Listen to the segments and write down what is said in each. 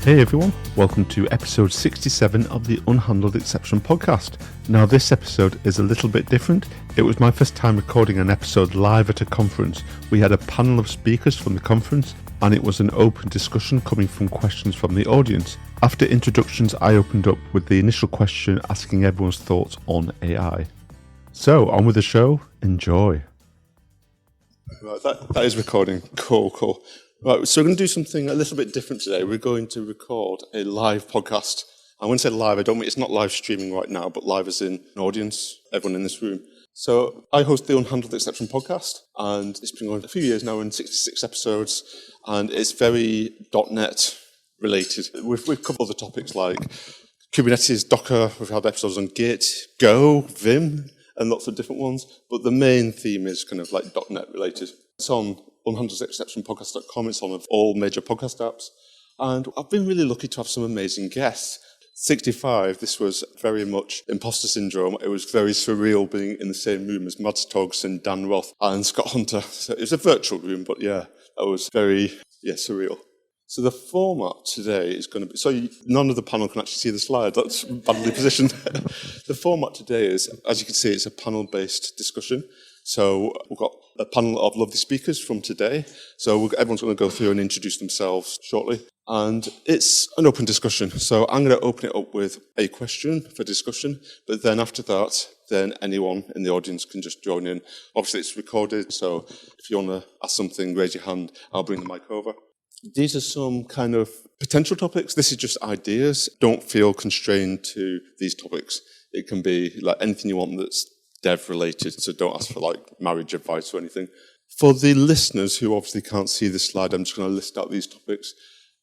Hey everyone, welcome to episode 67 of the Unhandled Exception podcast. Now this episode is a little bit different. It was my first time recording an episode live at a conference. We had a panel of speakers from the conference and it was an open discussion coming from questions from the audience. After introductions, I opened up with the initial question asking everyone's thoughts on AI. So on with the show, enjoy. Right, that is recording. Cool. Right, so we're going to do something a little bit different today. We're going to record a live podcast. And when I say live, I don't mean it's not live streaming right now, but live as in an audience, everyone in this room. So I host the Unhandled Exception podcast, and it's been going a few years now in 66 episodes, and it's very .NET related. We've covered other topics like Kubernetes, Docker, we've had episodes on Git, Go, Vim, and lots of different ones, but the main theme is kind of like .NET related. It's on unhandledexceptionpodcast.com. It's on all major podcast apps. And I've been really lucky to have some amazing guests. 65, this was very much imposter syndrome. It was very surreal being in the same room as Mads Toggs and Dan Roth and Scott Hunter. So it was a virtual room, but yeah, that was very, surreal. So the format today is going to be, none of the panel can actually see the slide. That's badly positioned. The format today is, as you can see, it's a panel-based discussion. So we've got a panel of lovely speakers from today. So everyone's going to go through and introduce themselves shortly. And it's an open discussion. So I'm going to open it up with a question for discussion. But then after that, then anyone in the audience can just join in. Obviously, it's recorded. So if you want to ask something, raise your hand. I'll bring the mic over. These are some kind of potential topics. This is just ideas. Don't feel constrained to these topics. It can be like anything you want that's dev related, so don't ask for like marriage advice or anything. For the listeners who obviously can't see this slide, I'm just going to list out these topics.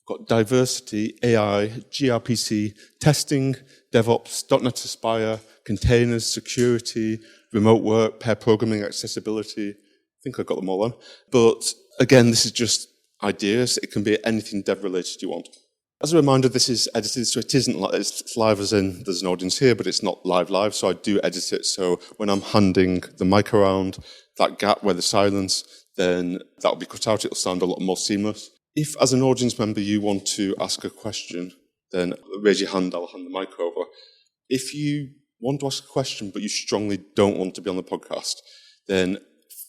We've got diversity, AI, gRPC, testing, DevOps, .NET Aspire, containers, security, remote work, pair programming, accessibility. I think I got them all on. But again, this is just ideas. It can be anything dev related you want. As a reminder, this is edited, so it isn't like it's live as in there's an audience here, but it's not live, so I do edit it. So when I'm handing the mic around, that gap where the silence, then that'll be cut out. It'll sound a lot more seamless. If, as an audience member, you want to ask a question, then raise your hand, I'll hand the mic over. If you want to ask a question, but you strongly don't want to be on the podcast, then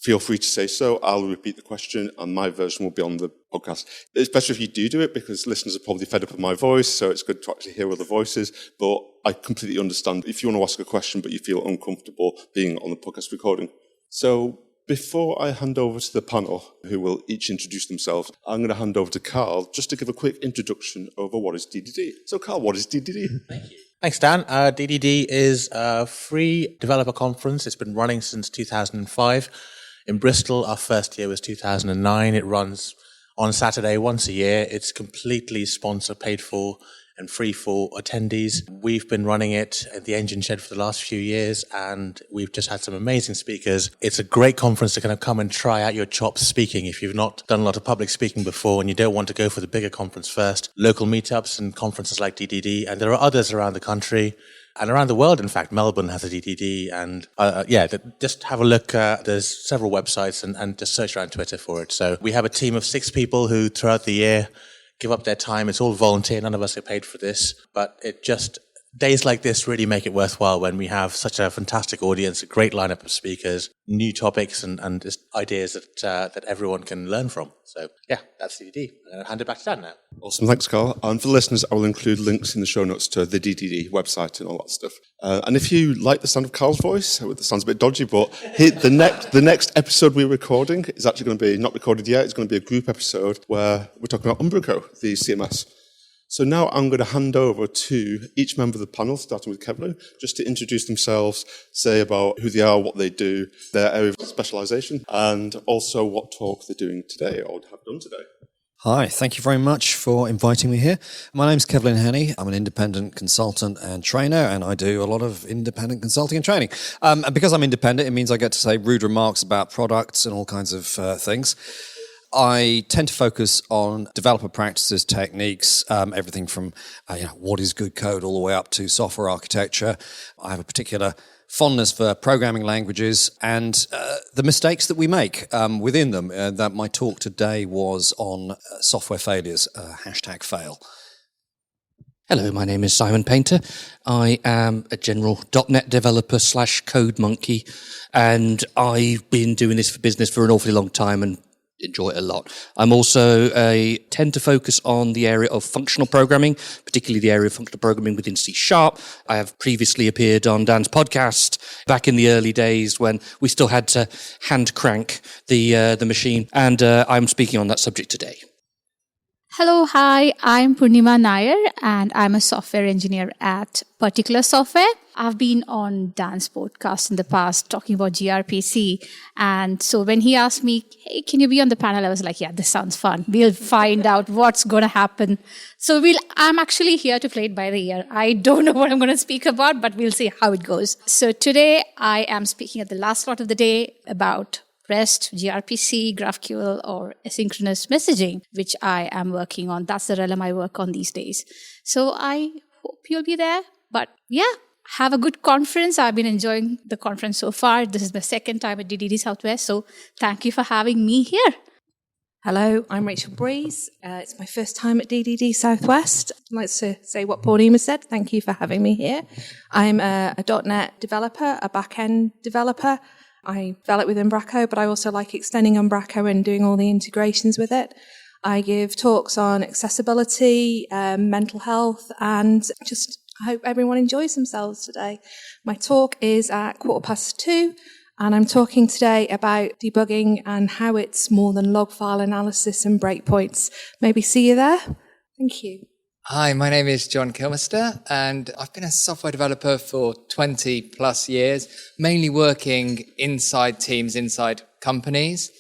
feel free to say so. I'll repeat the question and my version will be on the podcast. It's better if you do it because listeners are probably fed up with my voice, so it's good to actually hear other voices. But I completely understand if you want to ask a question but you feel uncomfortable being on the podcast recording. So before I hand over to the panel, who will each introduce themselves, I'm going to hand over to Carl just to give a quick introduction over what is DDD. So Carl, what is DDD? Thank you. Thanks, Dan. DDD is a free developer conference. It's been running since 2005. In Bristol, our first year was 2009. It runs on Saturday once a year. It's completely sponsor paid for and free for attendees. We've been running it at the Engine Shed for the last few years, and we've just had some amazing speakers. It's a great conference to kind of come and try out your chops speaking. If you've not done a lot of public speaking before and you don't want to go for the bigger conference first, local meetups and conferences like DDD, and there are others around the country. And around the world, in fact, Melbourne has a DDD. And just have a look. There's several websites and just search around Twitter for it. So we have a team of 6 people who throughout the year give up their time. It's all volunteer. None of us are paid for this. But days like this really make it worthwhile when we have such a fantastic audience, a great lineup of speakers, new topics and just ideas that everyone can learn from. So yeah, that's DDD. I'm going to hand it back to Dan now. Awesome, thanks Carl. And for the listeners, I will include links in the show notes to the DDD website and all that stuff. And if you like the sound of Carl's voice, it sounds a bit dodgy, but the next episode we're recording is actually going to be not recorded yet. It's going to be a group episode where we're talking about Umbrico, the CMS. So now I'm going to hand over to each member of the panel, starting with Kevlin, just to introduce themselves, say about who they are, what they do, their area of specialisation, and also what talk they're doing today or have done today. Hi, thank you very much for inviting me here. My name's Kevlin Henney. I'm an independent consultant and trainer, and I do a lot of independent consulting and training. And because I'm independent, it means I get to say rude remarks about products and all kinds of things. I tend to focus on developer practices, techniques, everything from what is good code all the way up to software architecture. I have a particular fondness for programming languages and the mistakes that we make within them. That my talk today was on software failures, #fail. Hello, my name is Simon Painter. I am a general .NET developer / code monkey, and I've been doing this for business for an awfully long time and enjoy it a lot. I'm also tend to focus on the area of functional programming, particularly the area of functional programming within C#. I have previously appeared on Dan's podcast back in the early days when we still had to hand crank the machine, and I'm speaking on that subject today. Hello, hi, I'm Purnima Nair and I'm a software engineer at Particular Software. I've been on Dan's podcast in the past talking about gRPC. And so when he asked me, hey, can you be on the panel? I was like, yeah, this sounds fun. We'll find out what's going to happen. So I'm actually here to play it by the ear. I don't know what I'm going to speak about, but we'll see how it goes. So today I am speaking at the last slot of the day about REST, gRPC, GraphQL, or asynchronous messaging, which I am working on. That's the realm I work on these days. So I hope you'll be there. But yeah, have a good conference. I've been enjoying the conference so far. This is my second time at DDD South West. So thank you for having me here. Hello, I'm Rachel Breeze. It's my first time at DDD South West. I'd like to say what Paulina said. Thank you for having me here. I'm a .NET developer, a back-end developer. I develop within Bracco, but I also like extending on Bracco and doing all the integrations with it. I give talks on accessibility, mental health, and just I hope everyone enjoys themselves today. My talk is at 2:15, and I'm talking today about debugging and how it's more than log file analysis and breakpoints. Maybe see you there. Thank you. Hi, my name is John Kilmister, and I've been a software developer for 20 plus years, mainly working inside teams, inside companies.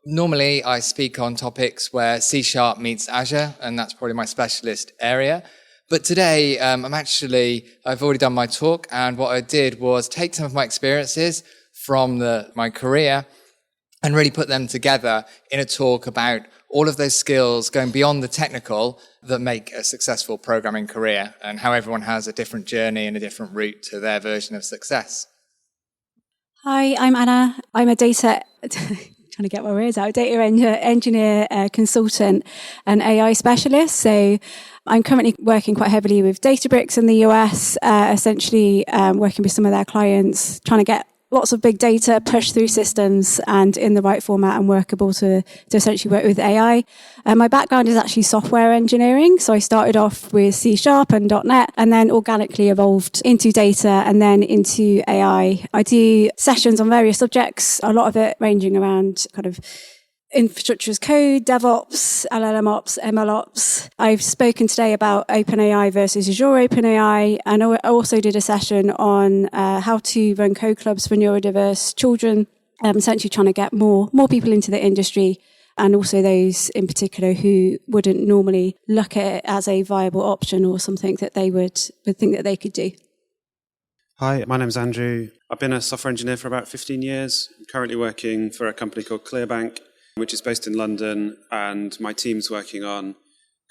Normally, I speak on topics where C# meets Azure, and that's probably my specialist area. But today, I've already done my talk, and what I did was take some of my experiences from my career and really put them together in a talk about all of those skills going beyond the technical that make a successful programming career, and how everyone has a different journey and a different route to their version of success. Hi, I'm Anna. I'm a data engineer, consultant, and AI specialist. So I'm currently working quite heavily with Databricks in the US, essentially working with some of their clients, trying to get lots of big data pushed through systems and in the right format and workable to essentially work with AI. My background is actually software engineering. So I started off with C# and .NET and then organically evolved into data and then into AI. I do sessions on various subjects, a lot of it ranging around kind of infrastructure as code, DevOps, LLMOps, MLOps. I've spoken today about OpenAI versus Azure OpenAI, and I also did a session on how to run code clubs for neurodiverse children, essentially trying to get more people into the industry, and also those in particular who wouldn't normally look at it as a viable option or something that they would think that they could do. Hi, my name's Andrew. I've been a software engineer for about 15 years. I'm currently working for a company called Clearbank, which is based in London, and my team's working on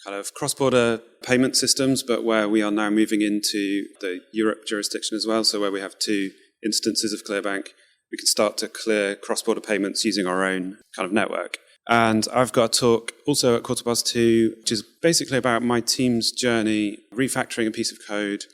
kind of cross-border payment systems, but where we are now moving into the Europe jurisdiction as well. So where we have 2 instances of Clearbank, we can start to clear cross-border payments using our own kind of network. And I've got a talk also at 2:15, which is basically about my team's journey, refactoring a piece of code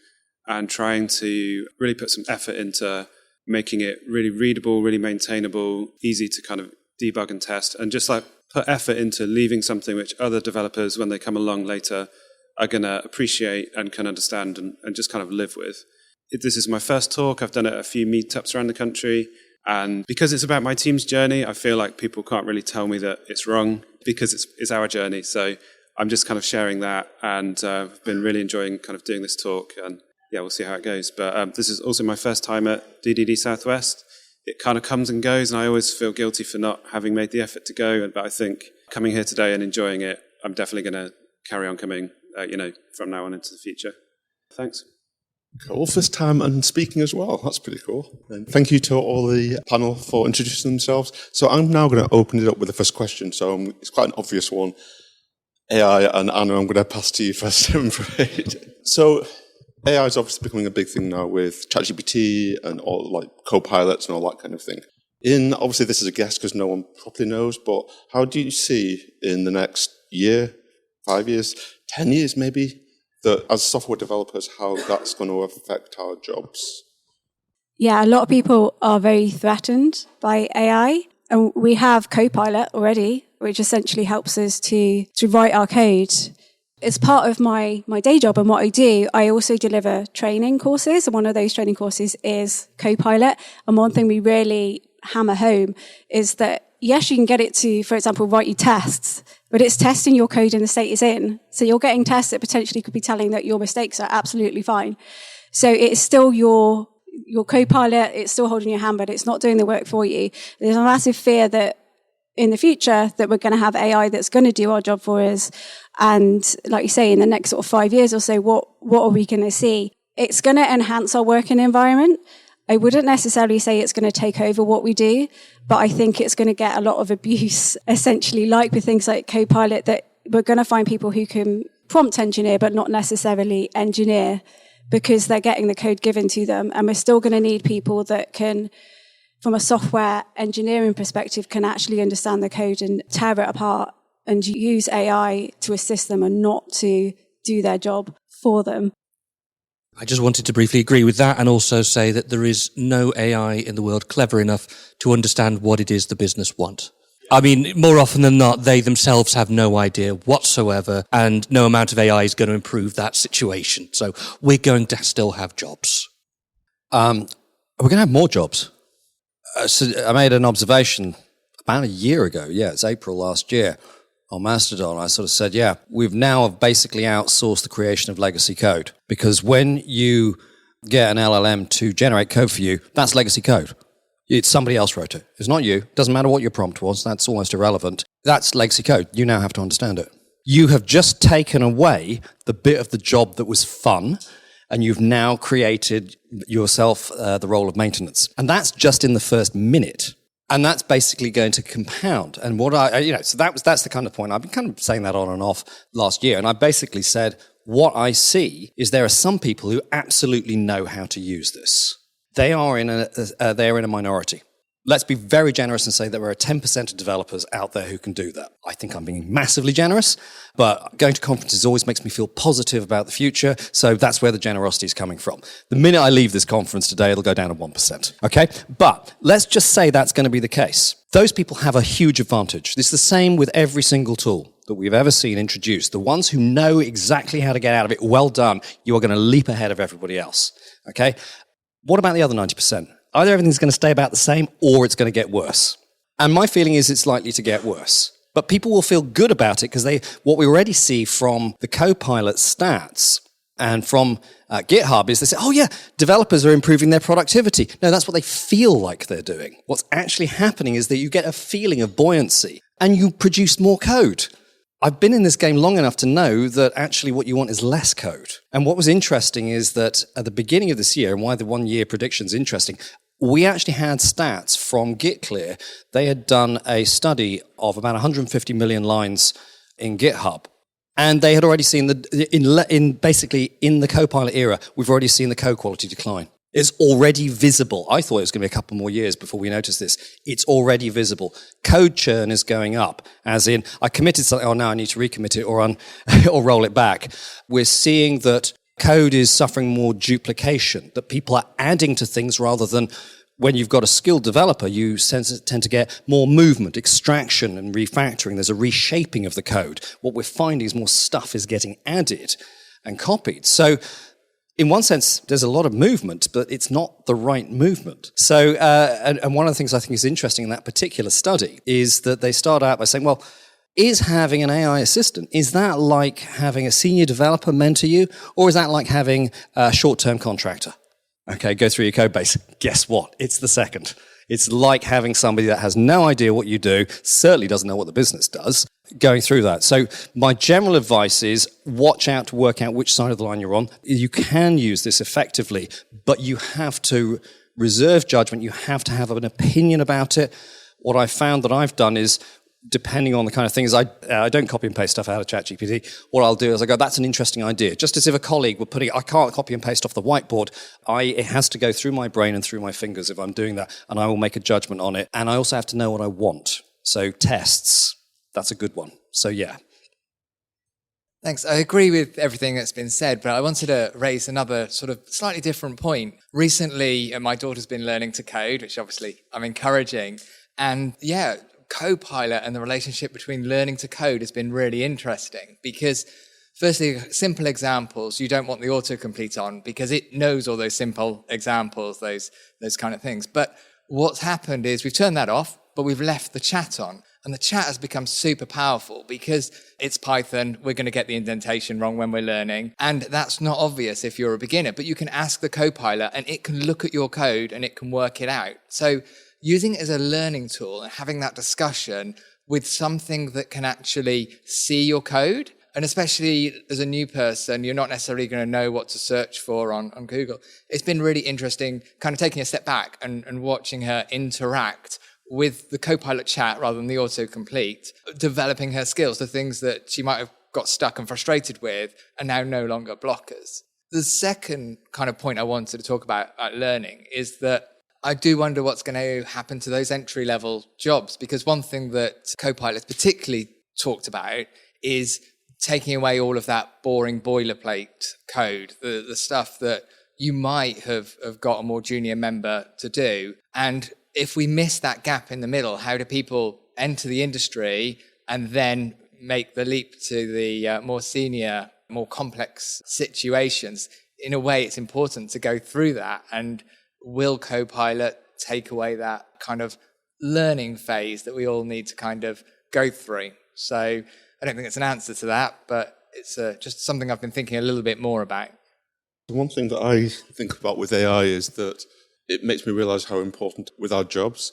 and trying to really put some effort into making it really readable, really maintainable, easy to kind of debug and test, and just like put effort into leaving something which other developers, when they come along later, are going to appreciate and can understand and just kind of live with. This is my first talk. I've done it at a few meetups around the country. And because it's about my team's journey, I feel like people can't really tell me that it's wrong because it's our journey. So I'm just kind of sharing that, and I've been really enjoying kind of doing this talk. And yeah, we'll see how it goes. But this is also my first time at DDD South West. It kind of comes and goes, and I always feel guilty for not having made the effort to go. But I think coming here today and enjoying it, I'm definitely going to carry on coming, from now on into the future. Thanks. Cool. First time and speaking as well. That's pretty cool. And thank you to all the panel for introducing themselves. So I'm now going to open it up with the first question. So it's quite an obvious one. AI and Anna, I'm going to pass to you first, I'm afraid. So AI is obviously becoming a big thing now with ChatGPT and all like co-pilots and all that kind of thing. Obviously this is a guess because no one properly knows, but how do you see in the next year, 5 years, 10 years maybe, that as software developers, how that's going to affect our jobs? Yeah, a lot of people are very threatened by AI. And we have Copilot already, which essentially helps us to write our code. As part of my day job and what I do, I also deliver training courses. And one of those training courses is Copilot. And one thing we really hammer home is that, yes, you can get it to, for example, write you tests, but it's testing your code in the state it's in. So you're getting tests that potentially could be telling that your mistakes are absolutely fine. So it's still your Copilot, it's still holding your hand, but it's not doing the work for you. There's a massive fear that in the future that we're going to have AI that's going to do our job for us. And like you say, in the next sort of 5 years or so, what are we going to see? It's going to enhance our working environment. I wouldn't necessarily say it's going to take over what we do, but I think it's going to get a lot of abuse, essentially, like with things like Copilot, that we're going to find people who can prompt engineer, but not necessarily engineer, because they're getting the code given to them. And we're still going to need people that can, from a software engineering perspective, can actually understand the code and tear it apart and use AI to assist them and not to do their job for them. I just wanted to briefly agree with that and also say that there is no AI in the world clever enough to understand what it is the business want. I mean, more often than not, they themselves have no idea whatsoever, and no amount of AI is going to improve that situation. So we're going to still have jobs. We're going to have more jobs. So I made an observation about a year ago. Yeah, it's April last year on Mastodon. I sort of said, yeah, we've now basically outsourced the creation of legacy code, because when you get an LLM to generate code for you, that's legacy code. It's somebody else wrote it. It's not you. Doesn't matter what your prompt was. That's almost irrelevant. That's legacy code. You now have to understand it. You have just taken away the bit of the job that was fun, and you've now created yourself the role of maintenance. And that's just in the first minute. And that's basically going to compound. And what so that's the kind of point. I've been kind of saying that on and off last year. And I basically said, what I see is there are some people who absolutely know how to use this. They are in a minority. Let's be very generous and say that there are 10% of developers out there who can do that. I think I'm being massively generous, but going to conferences always makes me feel positive about the future, so that's where the generosity is coming from. The minute I leave this conference today, it'll go down to 1%, okay? But let's just say that's going to be the case. Those people have a huge advantage. It's the same with every single tool that we've ever seen introduced. The ones who know exactly how to get out of it, well done, you are going to leap ahead of everybody else, okay? What about the other 90%? Either everything's going to stay about the same or it's going to get worse. And my feeling is it's likely to get worse. But people will feel good about it because what we already see from the Copilot stats and from GitHub is they say, oh yeah, developers are improving their productivity. No, that's what they feel like they're doing. What's actually happening is that you get a feeling of buoyancy and you produce more code. I've been in this game long enough to know that actually what you want is less code. And what was interesting is that at the beginning of this year, and why the 1 year prediction is interesting, we actually had stats from GitClear. They had done a study of about 150 million lines in GitHub. And they had already seen basically in the Copilot era, we've already seen the code quality decline. It's already visible. I thought it was going to be a couple more years before we noticed this. It's already visible. Code churn is going up, as in, I committed something, oh, now I need to recommit it or roll it back. We're seeing that code is suffering more duplication, that people are adding to things rather than, when you've got a skilled developer, you tend to get more movement, extraction and refactoring. There's a reshaping of the code. What we're finding is more stuff is getting added and copied. So in one sense, there's a lot of movement, but it's not the right movement. So, and one of the things I think is interesting in that particular study is that they start out by saying, well, is having an AI assistant, is that like having a senior developer mentor you, or is that like having a short-term contractor? Okay, go through your code base. Guess what? It's the second. It's like having somebody that has no idea what you do, certainly doesn't know what the business does, going through that. So my general advice is watch out to work out which side of the line you're on. You can use this effectively, but you have to reserve judgment. You have to have an opinion about it. What I found that I've done is, depending on the kind of things, I don't copy and paste stuff out of ChatGPT. What I'll do is I go, that's an interesting idea. Just as if a colleague were I can't copy and paste off the whiteboard. It has to go through my brain and through my fingers if I'm doing that, and I will make a judgment on it. And I also have to know what I want. So tests, that's a good one. So yeah. Thanks. I agree with everything that's been said, but I wanted to raise another sort of slightly different point. Recently, my daughter's been learning to code, which obviously I'm encouraging. And yeah, Copilot and the relationship between learning to code has been really interesting because firstly, simple examples, you don't want the autocomplete on because it knows all those simple examples, those kind of things. But what's happened is we've turned that off, but we've left the chat on. And the chat has become super powerful because it's Python. We're going to get the indentation wrong when we're learning. And that's not obvious if you're a beginner, but you can ask the Copilot and it can look at your code and it can work it out. So using it as a learning tool and having that discussion with something that can actually see your code, and especially as a new person, you're not necessarily going to know what to search for on Google. It's been really interesting kind of taking a step back and watching her interact with the Copilot chat rather than the autocomplete, developing her skills, the things that she might have got stuck and frustrated with are now no longer blockers. The second kind of point I wanted to talk about learning is that I do wonder what's going to happen to those entry-level jobs, because one thing that Copilot particularly talked about is taking away all of that boring boilerplate code, the stuff that you might have got a more junior member to do. And if we miss that gap in the middle, how do people enter the industry and then make the leap to the more senior, more complex situations? In a way, it's important to go through that. And will Copilot take away that kind of learning phase that we all need to kind of go through? So I don't think it's an answer to that, but it's just something I've been thinking a little bit more about. One thing that I think about with AI is that it makes me realise how important with our jobs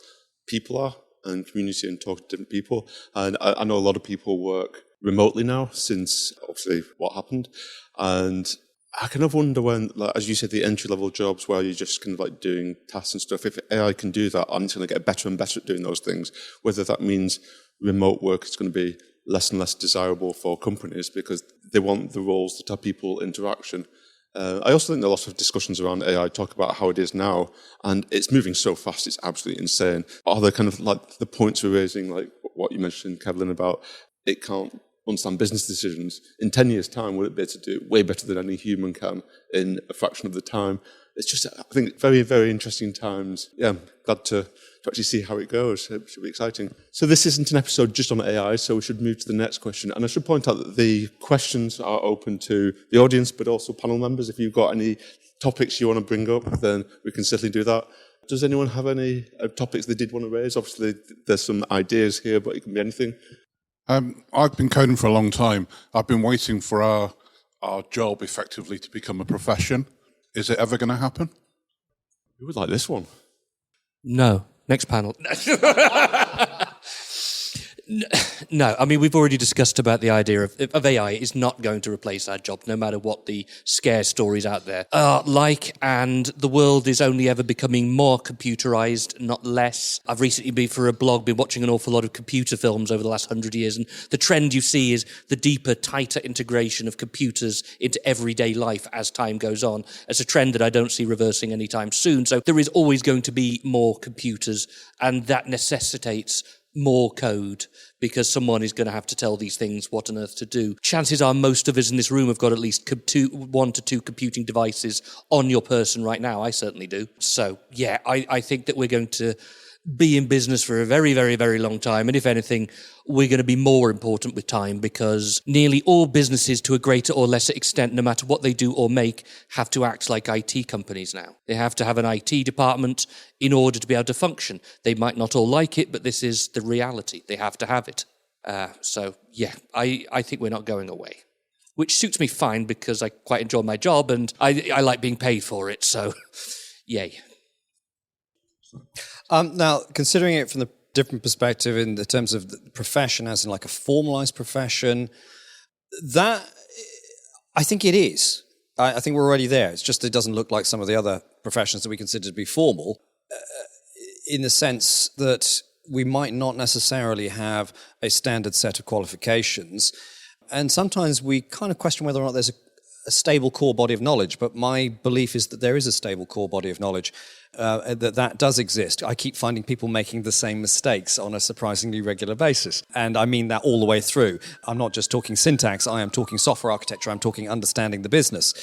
people are and community and talking to different people. And I know a lot of people work remotely now since obviously what happened. And I kind of wonder when, like, as you said, the entry-level jobs where you're just kind of like doing tasks and stuff, if AI can do that, and it's going to get better and better at doing those things, whether that means remote work is going to be less and less desirable for companies because they want the roles that have people interaction. I also think a lot of discussions around AI talk about how it is now, and it's moving so fast, it's absolutely insane. Are there kind of like the points we're raising, like what you mentioned, Kevlin, about it can't understand business decisions? In 10 years' time, will it be able to do it way better than any human can in a fraction of the time? It's just, I think, very, very interesting times. Yeah, I'm glad to actually see how it goes. It should be exciting. So this isn't an episode just on AI, so we should move to the next question. And I should point out that the questions are open to the audience, but also panel members. If you've got any topics you want to bring up, then we can certainly do that. Does anyone have any topics they did want to raise? Obviously, there's some ideas here, but it can be anything. I've been coding for a long time. I've been waiting for our job effectively to become a profession. Is it ever going to happen? Who would like this one? No. Next panel. No, I mean, we've already discussed about the idea of AI is not going to replace our job, no matter what the scare stories out there are like, and the world is only ever becoming more computerized, not less. I've recently been watching an awful lot of computer films over the last 100 years, and the trend you see is the deeper, tighter integration of computers into everyday life as time goes on. It's a trend that I don't see reversing anytime soon, so there is always going to be more computers, and that necessitates more code, because someone is going to have to tell these things what on earth to do. Chances are most of us in this room have got at least 1 to 2 computing devices on your person right now. I certainly do. So, yeah, I think that we're going to be in business for a very, very, very long time. And if anything, we're going to be more important with time, because nearly all businesses, to a greater or lesser extent, no matter what they do or make, have to act like IT companies now. They have to have an IT department in order to be able to function. They might not all like it, but this is the reality. They have to have it. So, yeah, I think we're not going away, which suits me fine because I quite enjoy my job and I like being paid for it. So, yay. Now, considering it from the different perspective in the terms of the profession, as in like a formalized profession, that I think it is. I think we're already there. It's just it doesn't look like some of the other professions that we consider to be formal, in the sense that we might not necessarily have a standard set of qualifications. And sometimes we kind of question whether or not there's a stable core body of knowledge, but my belief is that there is a stable core body of knowledge, that does exist. I keep finding people making the same mistakes on a surprisingly regular basis. And I mean that all the way through. I'm not just talking syntax, I am talking software architecture, I'm talking understanding the business.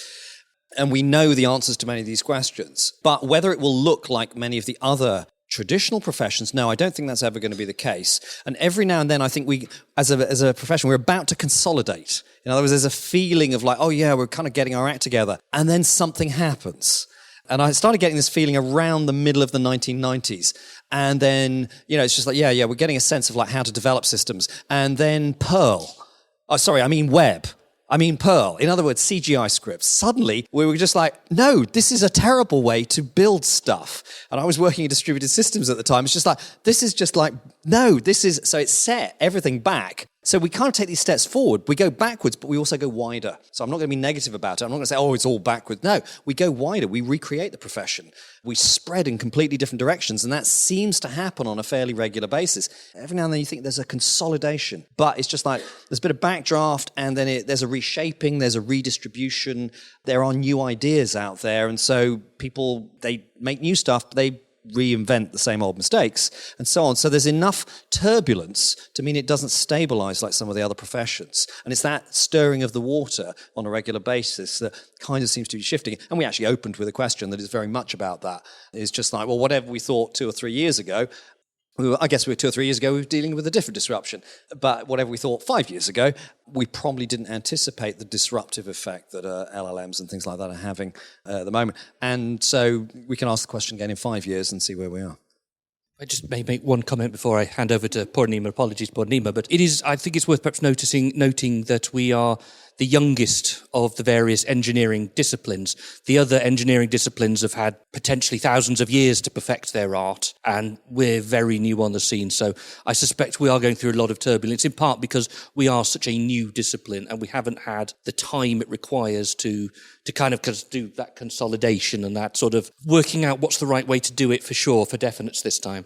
And we know the answers to many of these questions. But whether it will look like many of the other traditional professions, no, I don't think that's ever going to be the case. And every now and then, I think we, as a profession, we're about to consolidate. In other words, there's a feeling of like, oh yeah, we're kind of getting our act together. And then something happens. And I started getting this feeling around the middle of the 1990s. And then, it's just like, yeah, we're getting a sense of like how to develop systems. And then Perl. Web. Perl. In other words, CGI scripts. Suddenly, we were just like, no, this is a terrible way to build stuff. And I was working in distributed systems at the time. It's just like, so it's set everything back. So we can't take these steps forward. We go backwards, but we also go wider. So I'm not going to be negative about it. I'm not going to say, oh, it's all backwards. No, we go wider. We recreate the profession. We spread in completely different directions. And that seems to happen on a fairly regular basis. Every now and then you think there's a consolidation. But it's just like there's a bit of backdraft, and then there's a reshaping, there's a redistribution. There are new ideas out there. And so people, they make new stuff, but they reinvent the same old mistakes and so on. So there's enough turbulence to mean it doesn't stabilize like some of the other professions. And it's that stirring of the water on a regular basis that kind of seems to be shifting. And we actually opened with a question that is very much about that. It's just like, well, whatever we thought 2 or 3 years ago, I guess 2 or 3 years ago, we were dealing with a different disruption. But whatever we thought 5 years ago, we probably didn't anticipate the disruptive effect that LLMs and things like that are having at the moment. And so we can ask the question again in 5 years and see where we are. I just may make one comment before I hand over to Purnima. Apologies, Purnima. But I think it's worth perhaps noting that we are the youngest of the various engineering disciplines. The other engineering disciplines have had potentially thousands of years to perfect their art, and we're very new on the scene. So I suspect we are going through a lot of turbulence, in part because we are such a new discipline and we haven't had the time it requires to kind of do that consolidation and that sort of working out what's the right way to do it for sure, for definites this time.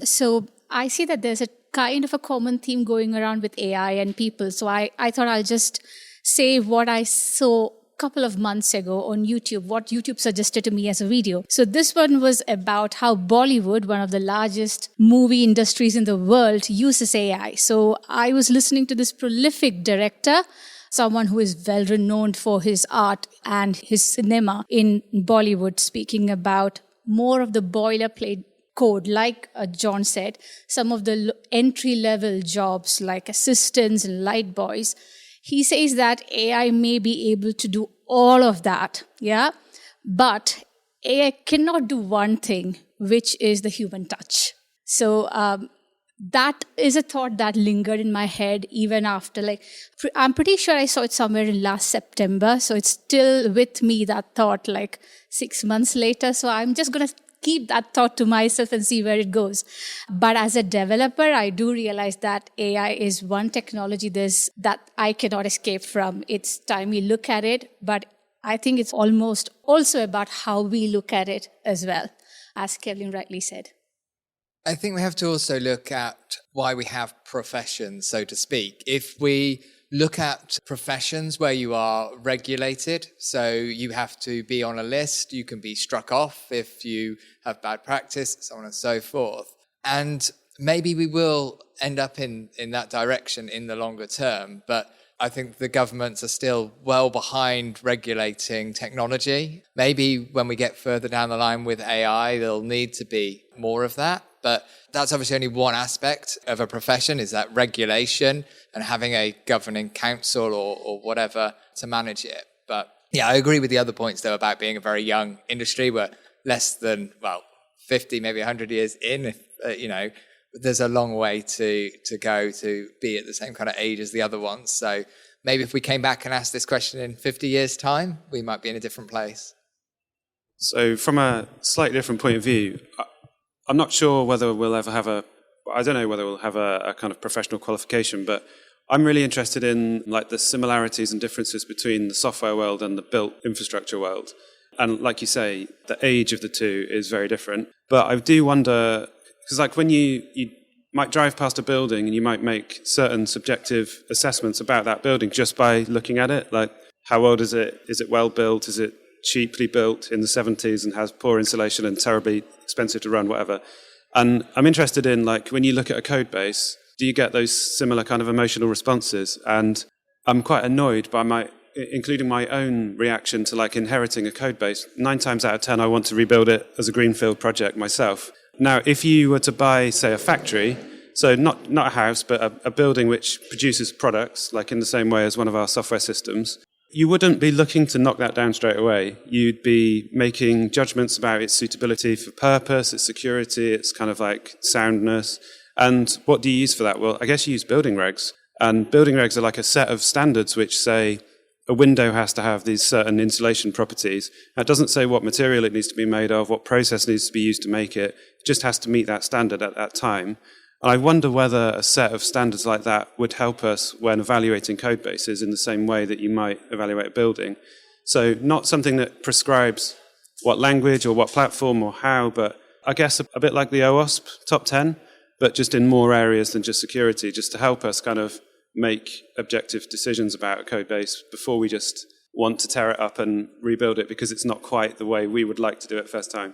So I see that there's a kind of a common theme going around with AI and people. So I thought I'll just say what I saw a couple of months ago on YouTube, what YouTube suggested to me as a video. So this one was about how Bollywood, one of the largest movie industries in the world, uses AI. So I was listening to this prolific director, someone who is well renowned for his art and his cinema in Bollywood, speaking about more of the boilerplate code, like John said, some of the entry-level jobs like assistants and light boys. He says that AI may be able to do all of that, yeah? But AI cannot do one thing, which is the human touch. So that is a thought that lingered in my head even after, I'm pretty sure I saw it somewhere in last September. So it's still with me, that thought, 6 months later. So I'm just going to keep that thought to myself and see where it goes. But as a developer, I do realize that AI is one technology that I cannot escape from. It's time we look at it, but I think it's almost also about how we look at it as well, as Kevin rightly said. I think we have to also look at why we have professions, so to speak. If we look at professions where you are regulated, so you have to be on a list, you can be struck off if you have bad practice, so on and so forth. And maybe we will end up in that direction in the longer term, but I think the governments are still well behind regulating technology. Maybe when we get further down the line with AI, there'll need to be more of that. But that's obviously only one aspect of a profession, is that regulation and having a governing council or whatever to manage it. But yeah, I agree with the other points, though, about being a very young industry. We're less than, 50, maybe 100 years in, there's a long way to go to be at the same kind of age as the other ones. So maybe if we came back and asked this question in 50 years' time, we might be in a different place. So from a slightly different point of view, I'm not sure whether we'll ever have I don't know whether we'll have a kind of professional qualification, but I'm really interested in the similarities and differences between the software world and the built infrastructure world. And like you say, the age of the two is very different. But I do wonder, because when you might drive past a building and you might make certain subjective assessments about that building just by looking at it. How old is it? Is it well built? Is it cheaply built in the 70s and has poor insulation and terribly expensive to run, whatever? And I'm interested in, like, when you look at a code base, do you get those similar kind of emotional responses? And I'm quite annoyed by including my own reaction to, like, inheriting a code base. 9 times out of 10, I want to rebuild it as a greenfield project myself. Now, if you were to buy, say, a factory, so not a house, but a building which produces products, like in the same way as one of our software systems, you wouldn't be looking to knock that down straight away. You'd be making judgments about its suitability for purpose, its security, its kind of like soundness. And what do you use for that? Well, I guess you use building regs. And building regs are like a set of standards which say a window has to have these certain insulation properties. It doesn't say what material it needs to be made of, what process needs to be used to make it. It just has to meet that standard at that time. And I wonder whether a set of standards like that would help us when evaluating code bases in the same way that you might evaluate a building. So not something that prescribes what language or what platform or how, but I guess a bit like the OWASP top 10, but just in more areas than just security, just to help us kind of make objective decisions about a code base before we just want to tear it up and rebuild it because it's not quite the way we would like to do it first time.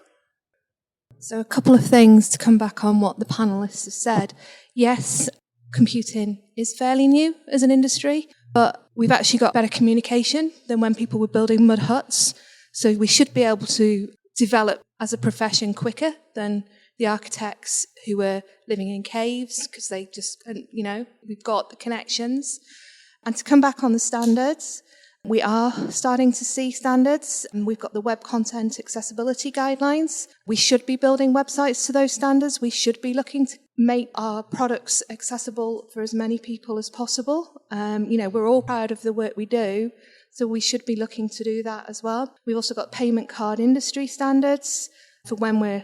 So a couple of things to come back on what the panellists have said. Yes, computing is fairly new as an industry, but we've actually got better communication than when people were building mud huts. So we should be able to develop as a profession quicker than the architects who were living in caves because they just, we've got the connections. And to come back on the standards, we are starting to see standards, and we've got the Web Content Accessibility Guidelines. We should be building websites to those standards. We should be looking to make our products accessible for as many people as possible. We're all proud of the work we do, so we should be looking to do that as well. We've also got payment card industry standards for when we're,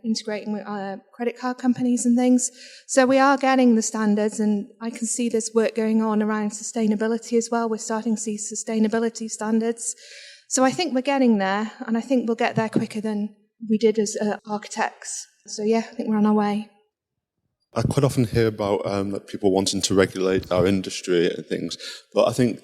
integrating with credit card companies and things. So we are getting the standards, and I can see there's work going on around sustainability as well. We're starting to see sustainability standards. So I think we're getting there, and I think we'll get there quicker than we did as architects. So yeah, I think we're on our way. I quite often hear about people wanting to regulate our industry and things, but I think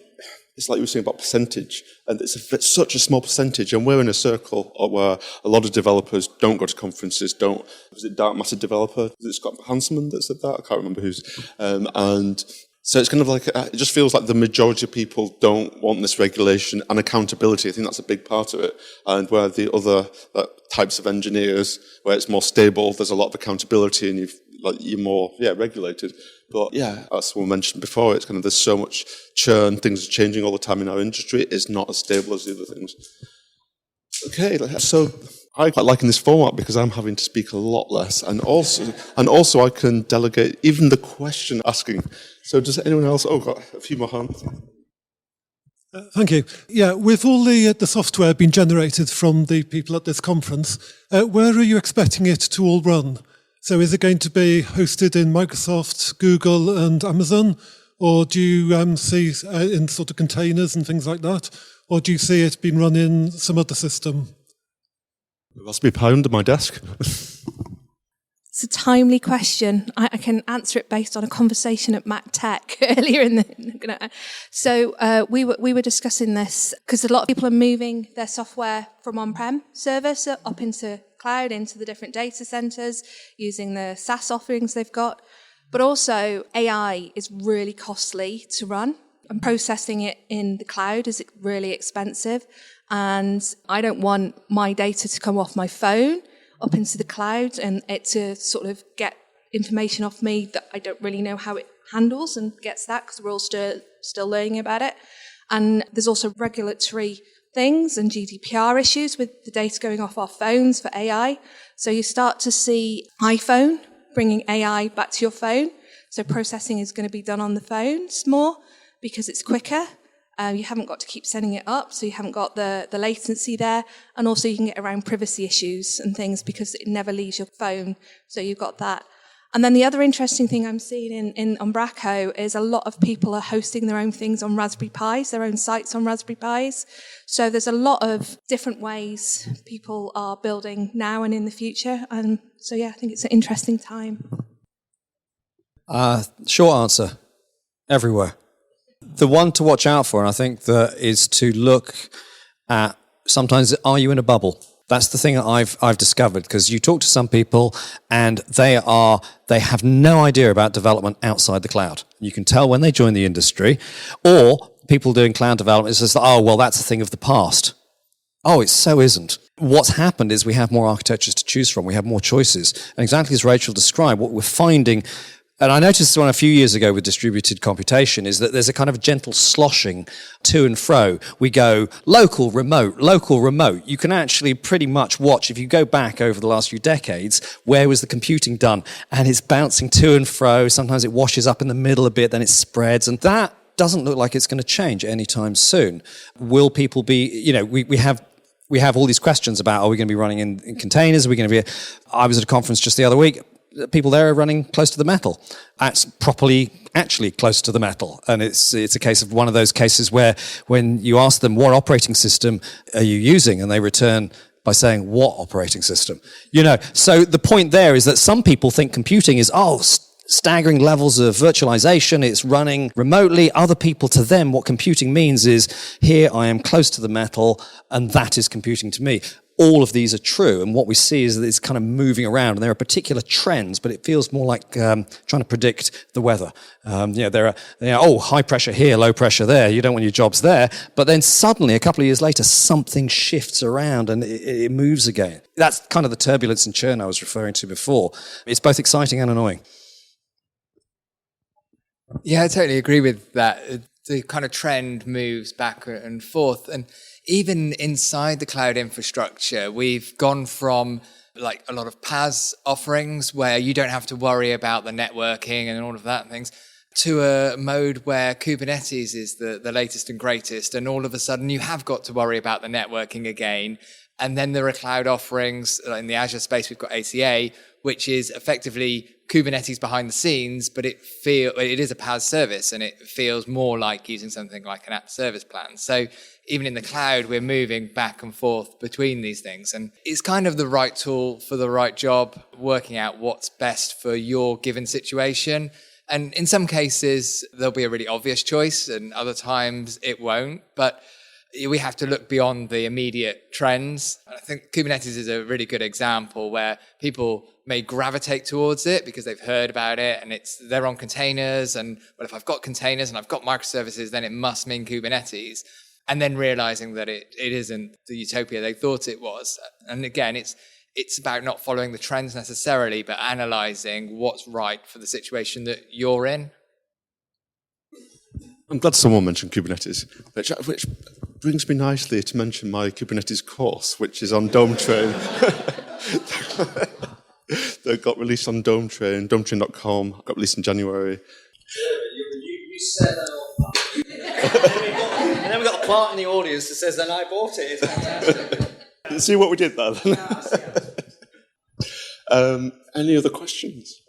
it's like you were saying about percentage, and it's such a small percentage, and we're in a circle where a lot of developers don't go to conferences, was it Dark Matter developer? Was it Scott Hanselman that said that? I can't remember who's. And so it's kind of like, it just feels like the majority of people don't want this regulation and accountability. I think that's a big part of it. And where the other types of engineers, where it's more stable, there's a lot of accountability and you're more regulated. But yeah, as we mentioned before, it's kind of, there's so much churn, things are changing all the time in our industry. It's not as stable as the other things. Okay, so I quite like in this format because I'm having to speak a lot less, and also I can delegate even the question asking. So does anyone else? Oh, got a few more hands. Thank you. Yeah, with all the software being generated from the people at this conference, where are you expecting it to all run? So is it going to be hosted in Microsoft, Google and Amazon? Or do you see in sort of containers and things like that? Or do you see it being run in some other system? Raspberry Pi under my desk. It's a timely question. I can answer it based on a conversation at Mac Tech earlier in the. So we were discussing this because a lot of people are moving their software from on-prem servers up into cloud, into the different data centers, using the SaaS offerings they've got. But also AI is really costly to run, and processing it in the cloud is really expensive. And I don't want my data to come off my phone up into the cloud and it to sort of get information off me that I don't really know how it handles and gets that, because we're all still learning about it. And there's also regulatory things and GDPR issues with the data going off our phones for AI. So you start to see iPhone bringing AI back to your phone. So processing is going to be done on the phones more because it's quicker. You haven't got to keep sending it up, so you haven't got the latency there. And also you can get around privacy issues and things because it never leaves your phone. So you've got that. And then the other interesting thing I'm seeing in Umbraco is a lot of people are hosting their own things on Raspberry Pis, their own sites on Raspberry Pis. So there's a lot of different ways people are building now and in the future. And so, yeah, I think it's an interesting time. Short answer, everywhere. The one to watch out for, and I think that is to look at sometimes, are you in a bubble? That's the thing that I've discovered, because you talk to some people and they have no idea about development outside the cloud. You can tell when they join the industry, or people doing cloud development, it's just, oh, well, that's a thing of the past. Oh, it so isn't. What's happened is we have more architectures to choose from. We have more choices. And exactly as Rachel described, what we're finding, and I noticed this one a few years ago with distributed computation, is that there's a kind of gentle sloshing to and fro. We go local, remote, local, remote. You can actually pretty much watch, if you go back over the last few decades, where was the computing done? And it's bouncing to and fro. Sometimes it washes up in the middle a bit, then it spreads. And that doesn't look like it's going to change anytime soon. Will people be, we have all these questions about, are we going to be running in containers? Are we going to be, I was at a conference just the other week. People there are running close to the metal. That's properly actually close to the metal. And it's a case of one of those cases where when you ask them, what operating system are you using? And they return by saying, what operating system? So the point there is that some people think computing is, staggering levels of virtualization, it's running remotely. Other people, to them, what computing means is, here I am close to the metal, and that is computing to me. All of these are true, and what we see is that it's kind of moving around, and there are particular trends, but it feels more like trying to predict the weather. There are high pressure here, low pressure there, you don't want your jobs there, but then suddenly, a couple of years later, something shifts around and it moves again. That's kind of the turbulence and churn I was referring to before. It's both exciting and annoying. Yeah, I totally agree with that. The kind of trend moves back and forth. And even inside the cloud infrastructure, we've gone from like a lot of PaaS offerings where you don't have to worry about the networking and all of that things, to a mode where Kubernetes is the latest and greatest. And all of a sudden you have got to worry about the networking again. And then there are cloud offerings. In the Azure space, we've got ACA, which is effectively Kubernetes behind the scenes, but it is a PaaS service, and it feels more like using something like an app service plan. So even in the cloud, we're moving back and forth between these things. And it's kind of the right tool for the right job, working out what's best for your given situation. And in some cases, there'll be a really obvious choice, and other times it won't. But we have to look beyond the immediate trends. I think Kubernetes is a really good example where people may gravitate towards it because they've heard about it and they're on containers, and well, if I've got containers and I've got microservices, then it must mean Kubernetes. And then realizing that it isn't the utopia they thought it was. And again, it's about not following the trends necessarily, but analyzing what's right for the situation that you're in. I'm glad someone mentioned Kubernetes, which brings me nicely to mention my Kubernetes course, which is on Dome Train. That got released on Dome Train, dometrain.com, got released in January. You set that up. And then we've got a clerk in the audience that says, then I bought it. It's fantastic. See what we did there then? Any other questions?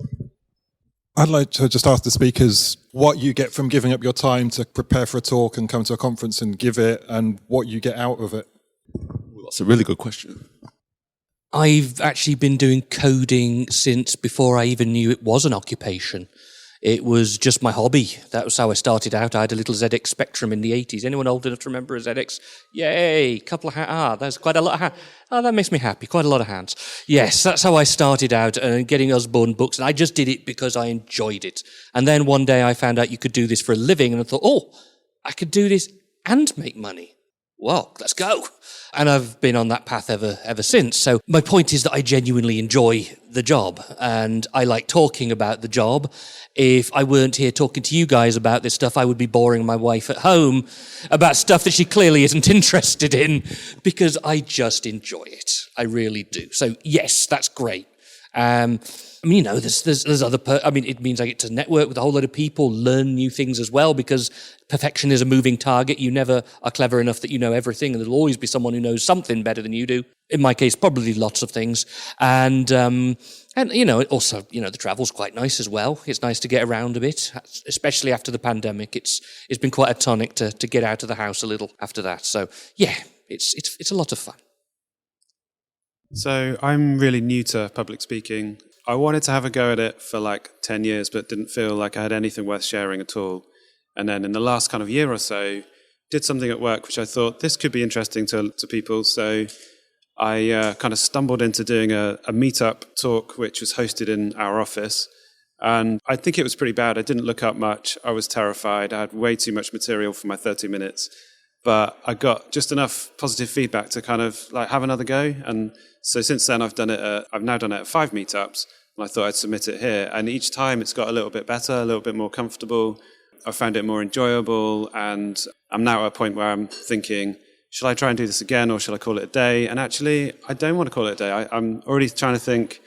I'd like to just ask the speakers what you get from giving up your time to prepare for a talk and come to a conference and give it, and what you get out of it. Well, that's a really good question. I've actually been doing coding since before I even knew it was an occupation. It was just my hobby. That was how I started out. I had a little ZX Spectrum in the 80s. Anyone old enough to remember a ZX? Yay, couple of hands. There's quite a lot of hands. Oh, that makes me happy. Quite a lot of hands. Yes, that's how I started out, getting Usborne books. And I just did it because I enjoyed it. And then one day I found out you could do this for a living. And I thought, I could do this and make money. Well, let's go. And I've been on that path ever since. So my point is that I genuinely enjoy the job, and I like talking about the job. If I weren't here talking to you guys about this stuff, I would be boring my wife at home about stuff that she clearly isn't interested in, because I just enjoy it. I really do. So yes, that's great. There's other. It means I get to network with a whole lot of people, learn new things as well, because perfection is a moving target. You never are clever enough that you know everything, and there'll always be someone who knows something better than you do. In my case, probably lots of things. And also, the travel's quite nice as well. It's nice to get around a bit, especially after the pandemic. It's been quite a tonic to get out of the house a little after that. So yeah, it's a lot of fun. So I'm really new to public speaking. I wanted to have a go at it for like 10 years, but didn't feel like I had anything worth sharing at all. And then in the last kind of year or so, did something at work which I thought this could be interesting to people. So I kind of stumbled into doing a meetup talk, which was hosted in our office. And I think it was pretty bad. I didn't look up much. I was terrified. I had way too much material for my 30 minutes. But I got just enough positive feedback to kind of like have another go. And so since then, I've now done it at 5 meetups. And I thought I'd submit it here. And each time it's got a little bit better, a little bit more comfortable. I found it more enjoyable. And I'm now at a point where I'm thinking, shall I try and do this again or shall I call it a day? And actually, I don't want to call it a day. I'm already trying to think,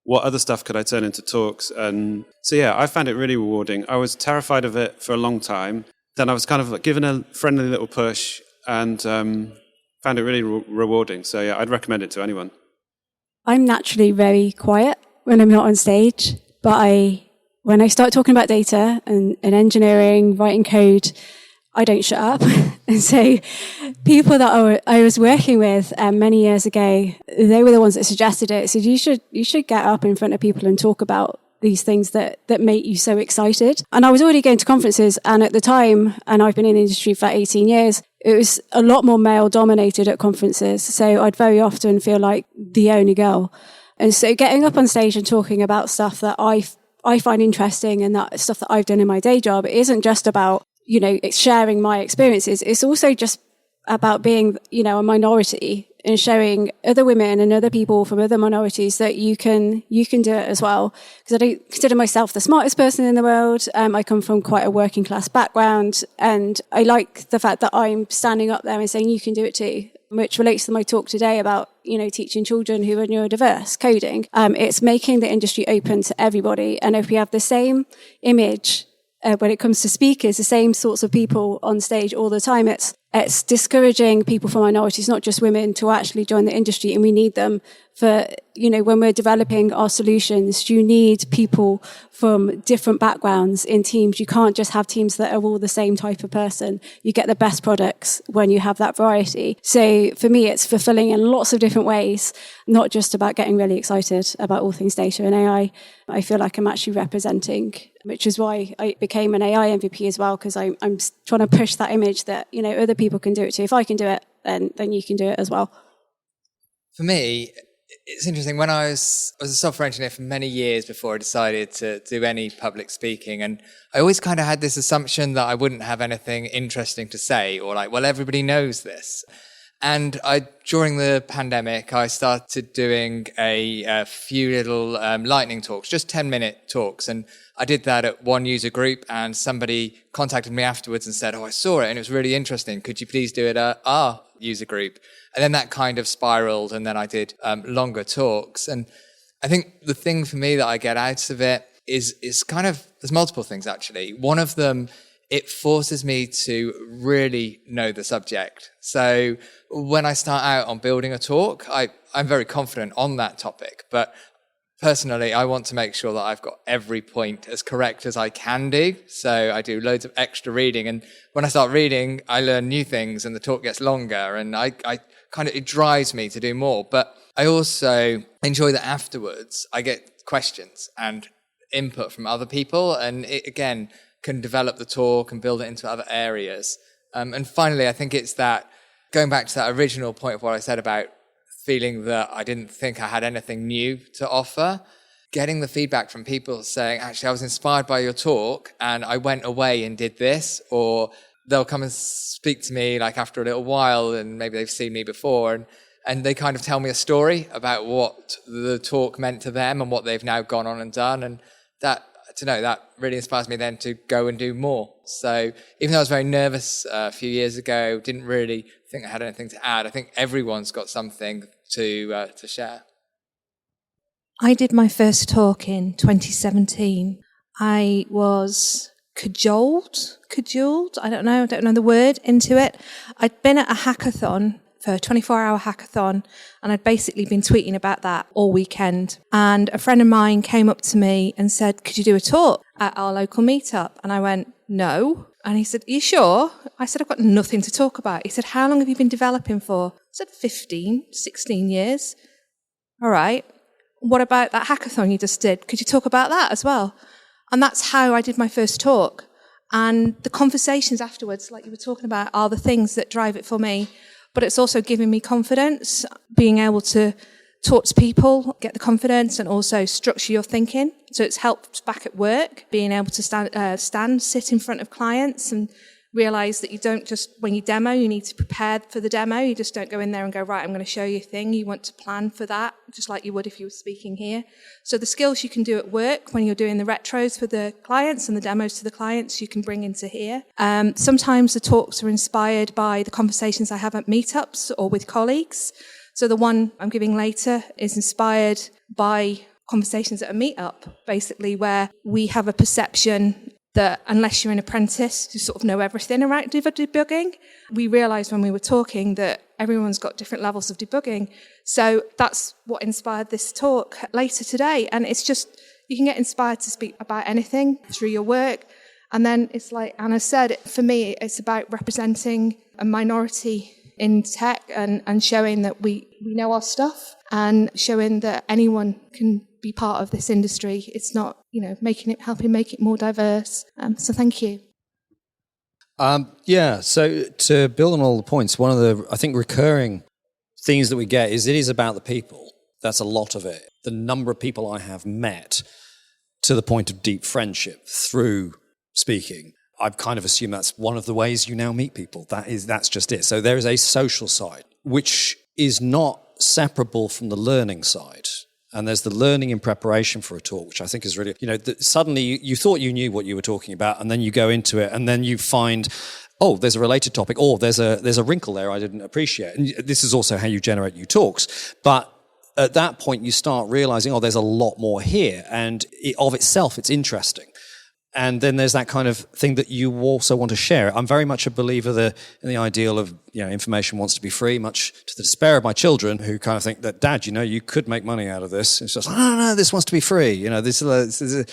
what other stuff could I turn into talks? And so, yeah, I found it really rewarding. I was terrified of it for a long time. Then I was kind of like given a friendly little push and found it really rewarding. So, yeah, I'd recommend it to anyone. I'm naturally very quiet when I'm not on stage, but when I start talking about data and engineering, writing code, I don't shut up. And so people that I was working with many years ago, they were the ones that suggested it. So you should get up in front of people and talk about these things that make you so excited. And I was already going to conferences, and at the time, and I've been in the industry for 18 years, it was a lot more male dominated at conferences. So I'd very often feel like the only girl. And so getting up on stage and talking about stuff that I find interesting and that stuff that I've done in my day job, it isn't just about, it's sharing my experiences. It's also just about being, a minority and showing other women and other people from other minorities that you can do it as well. Because I don't consider myself the smartest person in the world. I come from quite a working class background, and I like the fact that I'm standing up there and saying you can do it too, which relates to my talk today about, teaching children who are neurodiverse coding. It's making the industry open to everybody. And if we have the same image when it comes to speakers, the same sorts of people on stage all the time, it's discouraging people from minorities, not just women, to actually join the industry. And we need them for, when we're developing our solutions, you need people from different backgrounds in teams. You can't just have teams that are all the same type of person. You get the best products when you have that variety. So for me, it's fulfilling in lots of different ways, not just about getting really excited about all things data and AI. I feel like I'm actually representing, which is why I became an AI MVP as well, because I'm trying to push that image that, other people can do it too. If I can do it, then you can do it as well. For me, it's interesting. When I was a software engineer for many years before I decided to do any public speaking, and I always kind of had this assumption that I wouldn't have anything interesting to say, or like, well, everybody knows this. And during the pandemic, I started doing a few little lightning talks, just 10-minute talks. And I did that at one user group, and somebody contacted me afterwards and said, I saw it and it was really interesting. Could you please do it at our user group? And then that kind of spiraled, and then I did longer talks. And I think the thing for me that I get out of it is kind of, there's multiple things actually. One of them, it forces me to really know the subject. So when I start out on building a talk, I'm very confident on that topic. But personally, I want to make sure that I've got every point as correct as I can do. So I do loads of extra reading. And when I start reading, I learn new things and the talk gets longer. And it drives me to do more. But I also enjoy that afterwards I get questions and input from other people. And it, again, can develop the talk and build it into other areas. And finally, I think it's that, going back to that original point of what I said about feeling that I didn't think I had anything new to offer, getting the feedback from people saying, actually, I was inspired by your talk and I went away and did this, or they'll come and speak to me like after a little while and maybe they've seen me before and they kind of tell me a story about what the talk meant to them and what they've now gone on and done. And that really inspires me then to go and do more. So even though I was very nervous a few years ago, didn't really think I had anything to add, I think everyone's got something to share. I did my first talk in 2017. I was cajoled, I don't know the word, into it. I'd been at a hackathon, for a 24-hour hackathon, and I'd basically been tweeting about that all weekend. And a friend of mine came up to me and said, could you do a talk at our local meetup? And I went, no. And he said, are you sure? I said, I've got nothing to talk about. He said, how long have you been developing for? I said, 15, 16 years. All right. What about that hackathon you just did? Could you talk about that as well? And that's how I did my first talk. And the conversations afterwards, like you were talking about, are the things that drive it for me. But it's also giving me confidence, being able to talk to people, get the confidence, and also structure your thinking. So it's helped back at work, being able to sit in front of clients and realise that you don't just, when you demo, you need to prepare for the demo. You just don't go in there and go, right, I'm going to show you a thing. You want to plan for that, just like you would if you were speaking here. So the skills you can do at work when you're doing the retros for the clients and the demos to the clients, you can bring into here. Sometimes the talks are inspired by the conversations I have at meetups or with colleagues. So the one I'm giving later is inspired by conversations at a meetup, basically, where we have a perception that unless you're an apprentice, you sort of know everything around debugging. We realised when we were talking that everyone's got different levels of debugging. So that's what inspired this talk later today. And it's just, you can get inspired to speak about anything through your work. And then it's like Anna said, for me, it's about representing a minority in tech and showing that we know our stuff and showing that anyone can be part of this industry. It's not, helping make it more diverse. So thank you. So to build on all the points, one of the, I think, recurring things that we get is it is about the people. That's a lot of it. The number of people I have met to the point of deep friendship through speaking, I've kind of assumed that's one of the ways you now meet people. That's just it. So there is a social side, which is not separable from the learning side. And there's the learning in preparation for a talk, which I think is really, suddenly you thought you knew what you were talking about, and then you go into it, and then you find, oh, there's a related topic, or there's a wrinkle there I didn't appreciate. And this is also how you generate new talks. But at that point, you start realizing, oh, there's a lot more here, and of itself, it's interesting. And then there's that kind of thing that you also want to share. I'm very much a believer in the ideal of, information wants to be free, much to the despair of my children who kind of think that, Dad, you could make money out of this. It's just, no, this wants to be free. Here's an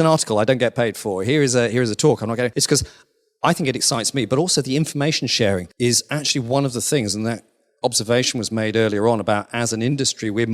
article I don't get paid for. Here is a talk I'm not getting. It's because I think it excites me, but also the information sharing is actually one of the things, and that observation was made earlier on about as an industry, we're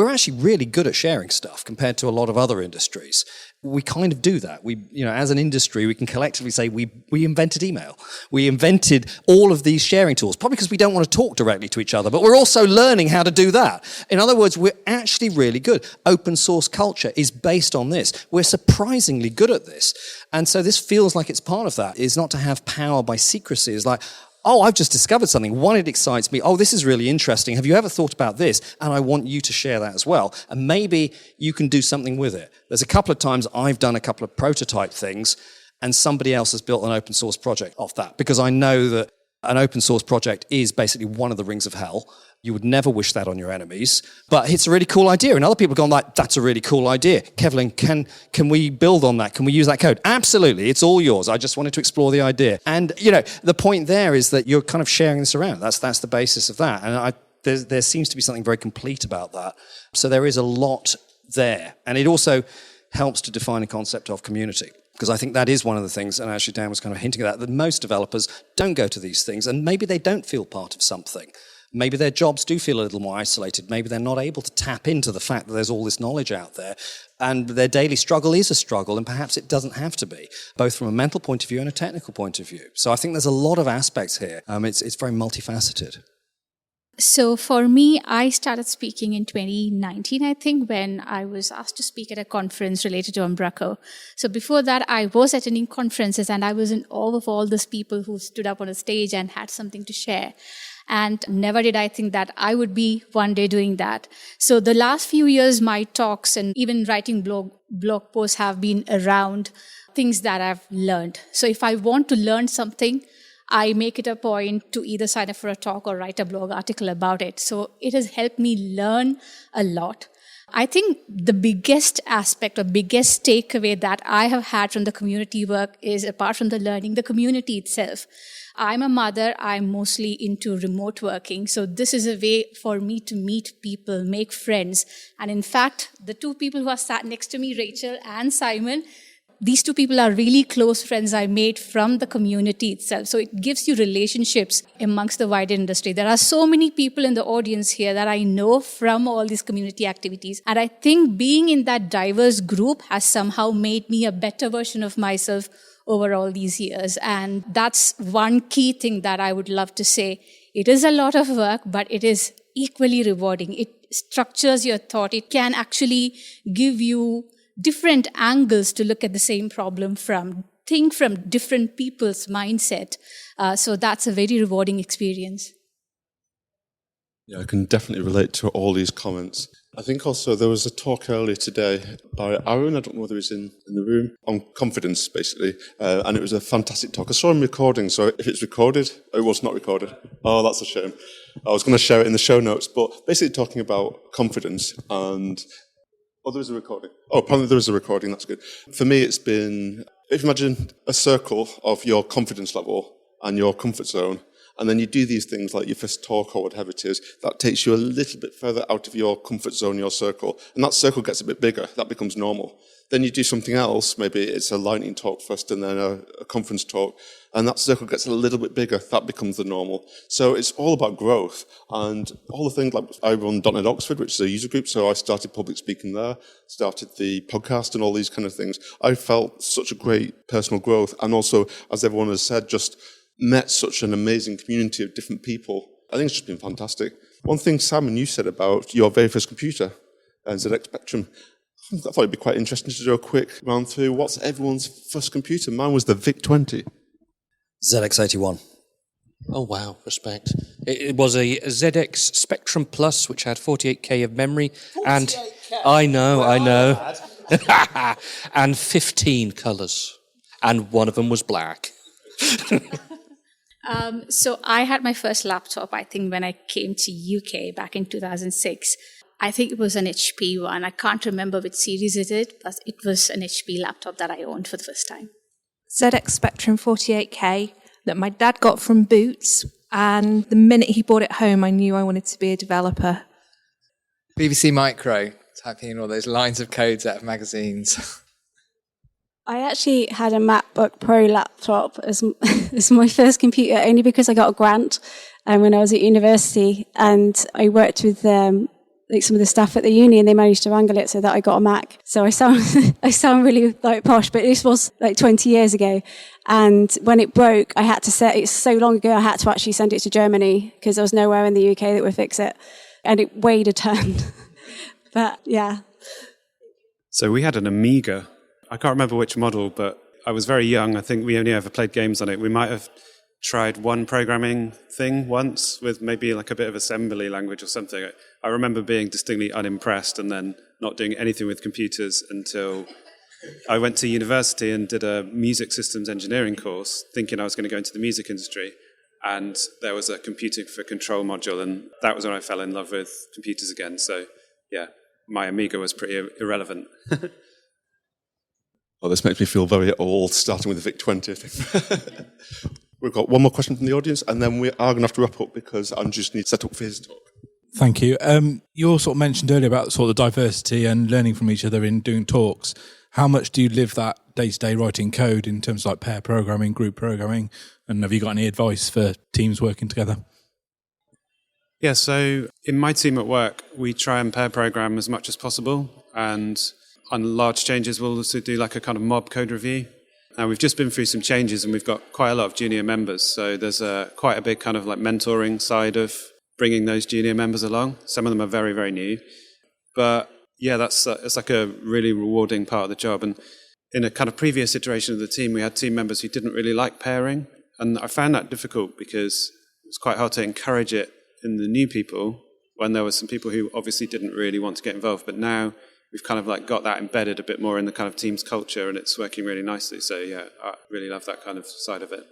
actually really good at sharing stuff compared to a lot of other industries. We kind of do that. As an industry, we can collectively say we invented email. We invented all of these sharing tools, probably because we don't want to talk directly to each other, but we're also learning how to do that. In other words, we're actually really good. Open source culture is based on this. We're surprisingly good at this. And so this feels like it's part of that, is not to have power by secrecy. It's like, oh, I've just discovered something. One, it excites me. Oh, this is really interesting. Have you ever thought about this? And I want you to share that as well. And maybe you can do something with it. There's a couple of times I've done a couple of prototype things and somebody else has built an open source project off that, because I know that an open source project is basically one of the rings of hell. You would never wish that on your enemies, but it's a really cool idea. And other people have gone like, that's a really cool idea. Kevlin, can we build on that? Can we use that code? Absolutely. It's all yours. I just wanted to explore the idea. And, the point there is that you're kind of sharing this around. That's the basis of that. And there seems to be something very complete about that. So there is a lot there. And it also helps to define a concept of community. Because I think that is one of the things, and actually Dan was kind of hinting at that most developers don't go to these things, and maybe they don't feel part of something. Maybe their jobs do feel a little more isolated. Maybe they're not able to tap into the fact that there's all this knowledge out there, and their daily struggle is a struggle, and perhaps it doesn't have to be, both from a mental point of view and a technical point of view. So I think there's a lot of aspects here. It's very multifaceted. So for me, I started speaking in 2019, I think, when I was asked to speak at a conference related to Umbraco. So before that, I was attending conferences and I was in awe of all those people who stood up on a stage and had something to share. And never did I think that I would be one day doing that. So the last few years, my talks and even writing blog posts have been around things that I've learned. So if I want to learn something, I make it a point to either sign up for a talk or write a blog article about it. So it has helped me learn a lot. I think the biggest aspect or biggest takeaway that I have had from the community work is, apart from the learning, the community itself. I'm a mother. I'm mostly into remote working. So this is a way for me to meet people, make friends. And in fact, the two people who are sat next to me, Rachel and Simon, these two people are really close friends I made from the community itself. So it gives you relationships amongst the wider industry. There are so many people in the audience here that I know from all these community activities. And I think being in that diverse group has somehow made me a better version of myself over all these years. And that's one key thing that I would love to say. It is a lot of work, but it is equally rewarding. It structures your thought. It can actually give you different angles to look at the same problem from, think from different people's mindset. So that's a very rewarding experience. Yeah, I can definitely relate to all these comments. I think also there was a talk earlier today by Aaron, I don't know whether he's in the room, on confidence, basically. And it was a fantastic talk. I saw him recording, so if it's recorded, it was not recorded. Oh, that's a shame. I was going to share it in the show notes, but basically talking about confidence and... Oh, there is a recording. Oh, apparently there is a recording, that's good. For me, it's been, if you imagine a circle of your confidence level and your comfort zone, and then you do these things like your first talk or whatever it is, that takes you a little bit further out of your comfort zone, your circle, and that circle gets a bit bigger, that becomes normal. Then you do something else, maybe it's a lightning talk first and then a conference talk, and that circle gets a little bit bigger, that becomes the normal. So it's all about growth, and all the things, like I run .NET Oxford, which is a user group, so I started public speaking there, started the podcast and all these kind of things. I felt such a great personal growth, and also, as everyone has said, just met such an amazing community of different people. I think it's just been fantastic. One thing, Simon, you said about your very first computer, ZX Spectrum, I thought it'd be quite interesting to do a quick round through. What's everyone's first computer? Mine was the VIC-20. ZX81. Oh, wow, respect. It was a ZX Spectrum Plus, which had 48K of memory. 48K? And I know. And 15 colours. And one of them was black. So I had my first laptop, I think, when I came to UK back in 2006. I think it was an HP one. I can't remember which series it is, but it was an HP laptop that I owned for the first time. ZX Spectrum 48K that my dad got from Boots, and the minute he brought it home, I knew I wanted to be a developer. BBC Micro, typing in all those lines of codes out of magazines. I actually had a MacBook Pro laptop as my first computer, only because I got a grant when I was at university, and I worked with like some of the staff at the uni, and they managed to wrangle it so that I got a Mac. So I sound really like posh, but this was like 20 years ago. And when it broke, I had to it's so long ago, I had to actually send it to Germany because there was nowhere in the UK that would fix it. And it weighed a ton. But yeah. So we had an Amiga. I can't remember which model, but I was very young. I think we only ever played games on it. We might have tried one programming thing once with maybe like a bit of assembly language or something. I remember being distinctly unimpressed and then not doing anything with computers until I went to university and did a music systems engineering course, thinking I was going to go into the music industry. And there was a computing for control module, and that was when I fell in love with computers again. So yeah, my Amiga was pretty irrelevant. Oh, this makes me feel very old, starting with the VIC-20, I think. We've got one more question from the audience, and then we are going to have to wrap up because Andrew just needs to set up for his talk. Thank you. You all sort of mentioned earlier about sort of the diversity and learning from each other in doing talks. How much do you live that day-to-day writing code in terms of like pair programming, group programming, and have you got any advice for teams working together? Yeah, so in my team at work, we try and pair program as much as possible, and on large changes, we'll also do like a kind of mob code review. Now, we've just been through some changes and we've got quite a lot of junior members. So there's quite a big kind of like mentoring side of bringing those junior members along. Some of them are very, very new. But yeah, it's like a really rewarding part of the job. And in a kind of previous iteration of the team, we had team members who didn't really like pairing. And I found that difficult because it was quite hard to encourage it in the new people when there were some people who obviously didn't really want to get involved. But now we've kind of like got that embedded a bit more in the kind of team's culture, and it's working really nicely. So yeah, I really love that kind of side of it.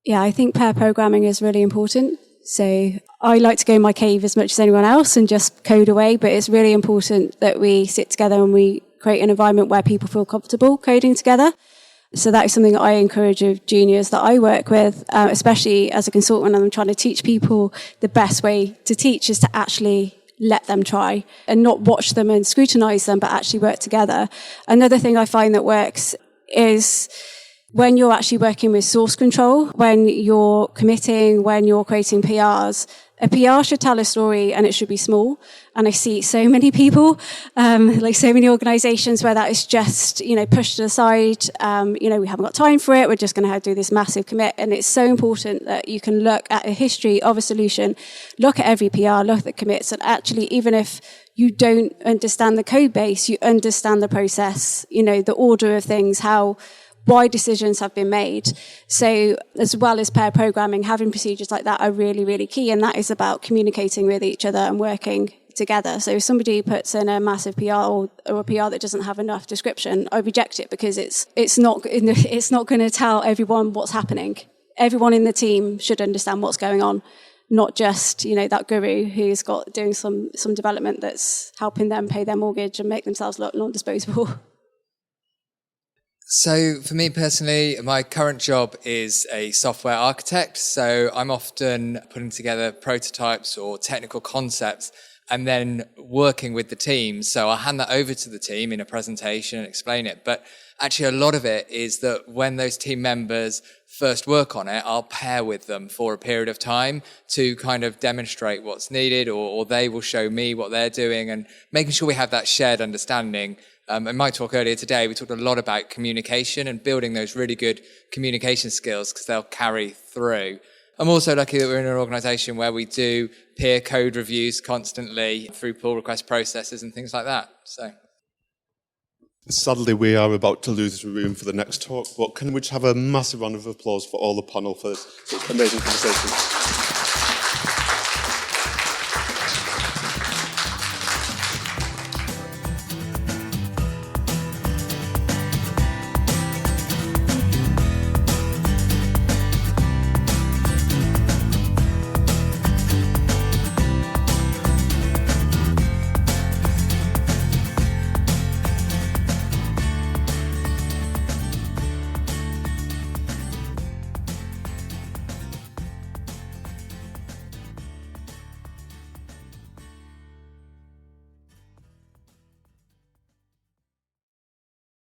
Yeah, I think pair programming is really important. So I like to go in my cave as much as anyone else and just code away, but it's really important that we sit together and we create an environment where people feel comfortable coding together. So that is something that I encourage of juniors that I work with, especially as a consultant, and I'm trying to teach people the best way to teach is to actually let them try and not watch them and scrutinize them, but actually work together. Another thing I find that works is when you're actually working with source control, when you're committing, when you're creating PRs. A PR should tell a story and it should be small. And I see so many people, like so many organizations where that is just, pushed to the side. We haven't got time for it. We're just going to do this massive commit. And it's so important that you can look at a history of a solution, look at every PR, look at the commits. And actually, even if you don't understand the code base, you understand the process, the order of things, why decisions have been made. So as well as pair programming, having procedures like that are really, really key. And that is about communicating with each other and working together. So if somebody puts in a massive PR or a PR that doesn't have enough description, I reject it because it's not going to tell everyone what's happening. Everyone in the team should understand what's going on, not just, that guru who's doing some development that's helping them pay their mortgage and make themselves look non-disposable. So for me personally, my current job is a software architect. So I'm often putting together prototypes or technical concepts and then working with the team. So I'll hand that over to the team in a presentation and explain it. But actually a lot of it is that when those team members first work on it, I'll pair with them for a period of time to kind of demonstrate what's needed, or they will show me what they're doing, and making sure we have that shared understanding. In my talk earlier today, we talked a lot about communication and building those really good communication skills because they'll carry through. I'm also lucky that we're in an organisation where we do peer code reviews constantly through pull request processes and things like that. So, sadly, we are about to lose the room for the next talk, but can we just have a massive round of applause for all the panel for this amazing conversation?